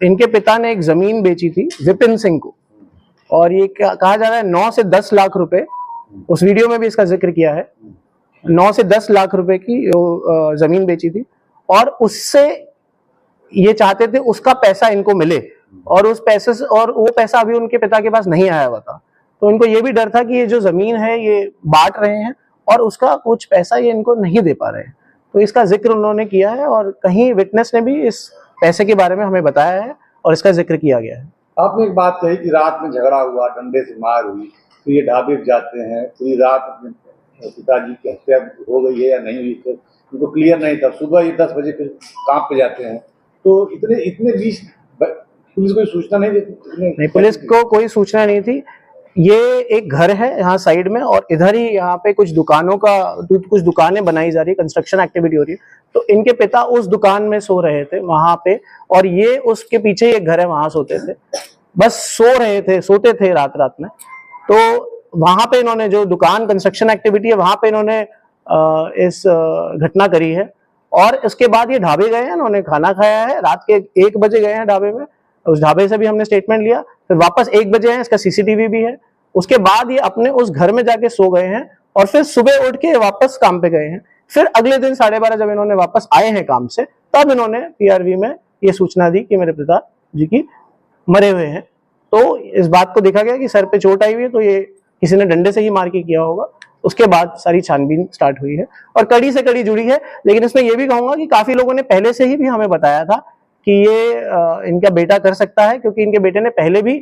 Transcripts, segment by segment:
इनके पिता ने एक जमीन बेची थी विपिन सिंह को, और ये कहा जा रहा है 9 से 10 लाख रुपए, उस वीडियो में भी इसका जिक्र किया है, 9 से 10 लाख रुपए की जमीन बेची थी, और उससे ये चाहते थे उसका पैसा इनको मिले, और उस पैसे से, और वो पैसा अभी उनके पिता के पास नहीं आया हुआ था, तो इनको ये भी डर था कि ये जो जमीन है ये बांट रहे हैं और उसका कुछ पैसा ये इनको नहीं दे पा रहे हैं। तो इसका जिक्र उन्होंने किया है, और कहीं विटनेस ने भी इस पैसे के बारे में हमें बताया है और इसका जिक्र किया गया है। आपने एक बात कही कि रात में झगड़ा हुआ, डंडे से मार हुई, तो ये ढाबे पे जाते हैं, पूरी रात अपने पिताजी की हत्या हो गई है या नहीं हुई, तो उनको क्लियर नहीं था। सुबह ये 10 बजे फिर काम पे जाते हैं, तो इतने बीच पुलिस को सूचना नहीं देती? नहीं, पुलिस को कोई सूचना नहीं थी। ये एक घर है यहाँ साइड में, और इधर ही यहाँ पे कुछ दुकानें बनाई जा रही है, कंस्ट्रक्शन एक्टिविटी हो रही है, तो इनके पिता उस दुकान में सो रहे थे वहां पे, और ये उसके पीछे एक घर है वहां सोते थे, बस सोते थे रात में। तो वहां पे इन्होंने, जो दुकान कंस्ट्रक्शन एक्टिविटी है वहां पे इन्होंने इस घटना करी है, और इसके बाद ये ढाबे गए हैं, इन्होंने खाना खाया है, रात के 1 बजे गए हैं ढाबे में, उस ढाबे से भी हमने स्टेटमेंट लिया, फिर वापस 1 बजे हैं, इसका सीसीटीवी भी है। उसके बाद ये अपने उस घर में जाके सो गए हैं, और फिर सुबह उठ के वापस काम पे गए हैं। फिर अगले दिन 12:30 जब इन्होंने वापस आए हैं काम से, तब इन्होंने पीआरवी में ये सूचना दी कि मेरे पिताजी की मरे हुए हैं। तो इस बात को देखा गया कि सर पे चोट आई हुई है, तो ये किसी ने डंडे से ही मार के किया होगा। उसके बाद सारी छानबीन स्टार्ट हुई है और कड़ी से कड़ी जुड़ी है। लेकिन इसमें यह भी कहूंगा कि काफी लोगों ने पहले से ही भी हमें बताया था कि ये इनका बेटा कर सकता है, क्योंकि इनके बेटे ने पहले भी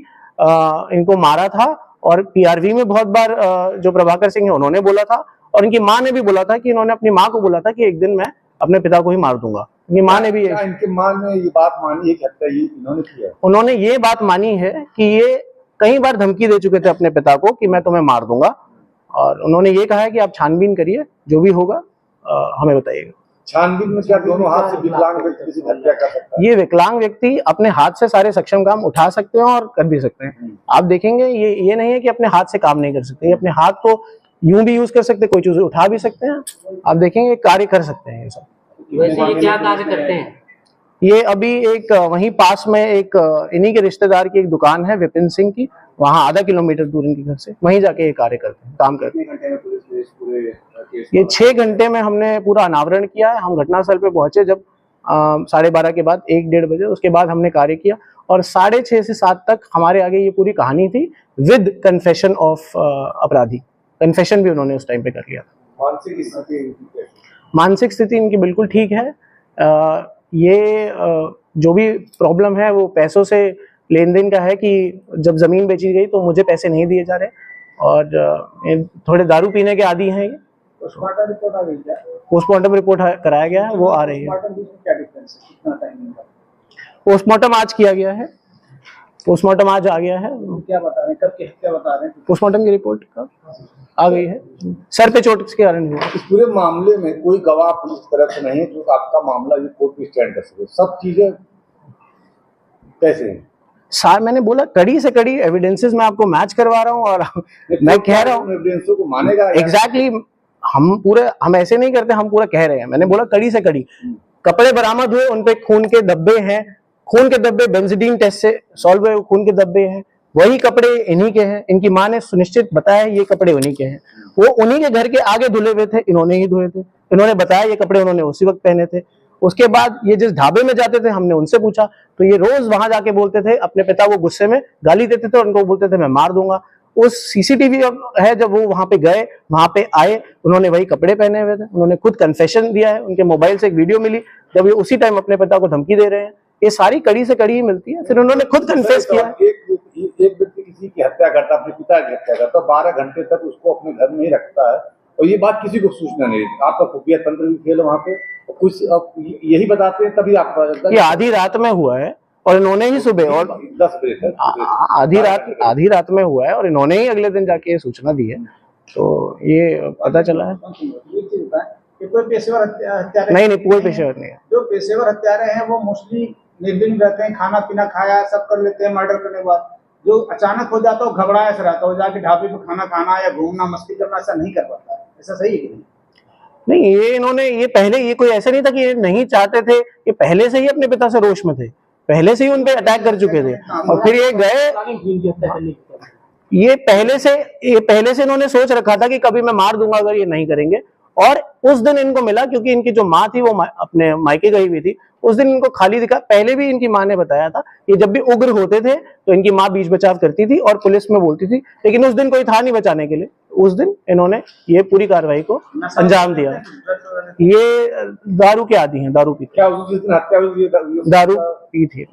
इनको मारा था, और पीआरवी में बहुत बार जो प्रभाकर सिंह है उन्होंने बोला था, और इनकी माँ ने भी बोला था कि इन्होंने अपनी माँ को बोला था कि एक दिन मैं अपने पिता को ही मार दूंगा। इनकी माँ ने भी इनकी माँ ने ये बात मानी है कि हत्या इन्होंने किया? उन्होंने ये बात मानी है कि ये कई बार धमकी दे चुके थे अपने पिता को कि मैं तुम्हें मार दूंगा, और उन्होंने ये कहा है कि आप छानबीन करिए, जो भी होगा हमें बताइएगा। छानबीन में क्या दोनों हाथ से विकलांग व्यक्ति किसी की हत्या कर सकता है? ये विकलांग व्यक्ति अपने हाथ से सारे सक्षम काम उठा सकते हैं और कर भी सकते हैं। आप देखेंगे ये नहीं है कि अपने हाथ से काम नहीं कर सकते, ये अपने हाथ को यूं भी यूज कर सकते हैं, कोई चीज उठा भी सकते हैं। आप देखेंगे कार्य कर सकते हैं ये सब। वैसे ये क्या कार्य करते हैं? ये अभी एक वहीं पास में एक इन्हीं के रिश्तेदार की एक दुकान है विपिन सिंह की, वहां आधा किलोमीटर दूर इनके घर से, वहीं जाके ये कार्य करते हैं, काम करते हैं। ये 6 घंटे में हमने पूरा अनावरण किया है। हम घटनास्थल पे पहुंचे जब 12:30 के बाद 1-1:30 बजे, उसके बाद हमने कार्य किया, और 6:30 से 7 तक हमारे आगे ये पूरी कहानी थी विद कन्फेशन ऑफ अपराधी। कन्फेशन भी उन्होंने उस टाइम पे कर लिया। मानसिक स्थिति इनकी बिल्कुल ठीक है। ये जो भी प्रॉब्लम है वो पैसों से लेन देन का है, कि जब जमीन बेची गई तो मुझे पैसे नहीं दिए जा रहे, और थोड़े दारू पीने के आदी हैं। ये पोस्टमार्टम रिपोर्ट कराया गया है, वो आ रही है। पोस्टमार्टम आज किया गया है, पोस्टमार्टम आज आ गया है। क्या बता रहे हैं, कब की हत्या बता रहे हैं? पोस्टमार्टम की रिपोर्ट कब आ गई है? सर पे चोट के कारण हुआ। इस पूरे मामले में कोई गवाह पुलिस तरफ से नहीं है जो आपका मामला ये कोर्ट में स्टैंड कर सके, सब चीजें कैसे हैं? सर मैंने बोला कड़ी से कड़ी एविडेंसेस मैं आपको मैच करवा रहा हूँ, और मैं कह रहा हूँ एविडेंसों को मानेगा एग्जैक्टली। हम ऐसे नहीं करते, हम पूरा कह रहे हैं। मैंने बोला कड़ी से कड़ी। कपड़े बरामद हुए, उनपे खून के धब्बे हैं, खून के धब्बे बेंजीडीन टेस्ट से सॉल्व हुए, खून के धब्बे हैं, वही कपड़े इन्हीं के हैं। इनकी माँ ने सुनिश्चित बताया ये कपड़े उन्हीं के हैं, वो उन्हीं के घर के आगे धुले हुए थे, इन्होंने ही धोए थे। इन्होंने बताया ये कपड़े उन्होंने उसी वक्त पहने थे। उसके बाद ये जिस ढाबे में जाते थे हमने उनसे पूछा, तो ये रोज वहां जाके बोलते थे, अपने पिता को गुस्से में गाली देते थे और उनको बोलते थे मैं मार दूंगा। उस सीसीटीवी है, जब वो वहां पे गए, वहां पे आए, उन्होंने वही कपड़े पहने हुए थे। उन्होंने खुद कन्फेशन दिया है, उनके मोबाइल से एक वीडियो मिली जब ये उसी टाइम अपने पिता को धमकी दे रहे हैं। ये सारी कड़ी से कड़ी ही मिलती है। फिर उन्होंने खुद कन्फेस किया। एक व्यक्ति किसी की हत्या करता, अपने पिता की हत्या करता, 12 घंटे तक उसको अपने घर में ही रखता है, और ये बात किसी को सूचना नहीं देती। आपका खुफिया तंत्र भी फेल वहां पे, कुछ यही बताते हैं, तभी आप ये आधी रात में हुआ है, और इन्होंने ही सुबह और 10 बजे तक आधी रात में हुआ है, और इन्होंने ही अगले दिन जाके ये सूचना दी है, तो ये पता चला है। कोई पेशेवर हत्यारे नहीं, कोई पेशेवर नहीं है। जो पेशेवर हत्यारे हैं वो मोस्टली निर्विघ्न रहते हैं, खाना पीना खाया सब कर लेते हैं मर्डर करने के बाद। जो अचानक हो जाता है वो घबराया से रहता है, जाके ढाबे पे खाना खाना या घूमना मस्ती करना ऐसा नहीं कर पाता है। ऐसा सही है कि नहीं? ये इन्होंने ये पहले, ये कोई ऐसा नहीं था कि ये नहीं चाहते थे, ये पहले से ही अपने पिता से रोष में थे। पहले से ही उन पे अटैक कर चुके थे और फिर ये गए, ये पहले से इन्होंने सोच रखा था कि कभी मैं मार दूंगा अगर ये नहीं करेंगे। और उस दिन इनको मिला, क्योंकि इनकी जो माँ थी वो अपने मायके गई हुई थी, उस दिन इनको खाली दिखा। पहले भी इनकी माँ ने बताया था कि जब भी उग्र होते थे तो इनकी माँ बीच बचाव करती थी और पुलिस में बोलती थी, लेकिन उस दिन कोई था नहीं बचाने के लिए। उस दिन इन्होंने ये पूरी कार्रवाई को अंजाम दिया। ये दारू के आदी हैं, दारू पीते, क्या उस दिन हत्या हुई? दारू पी थी।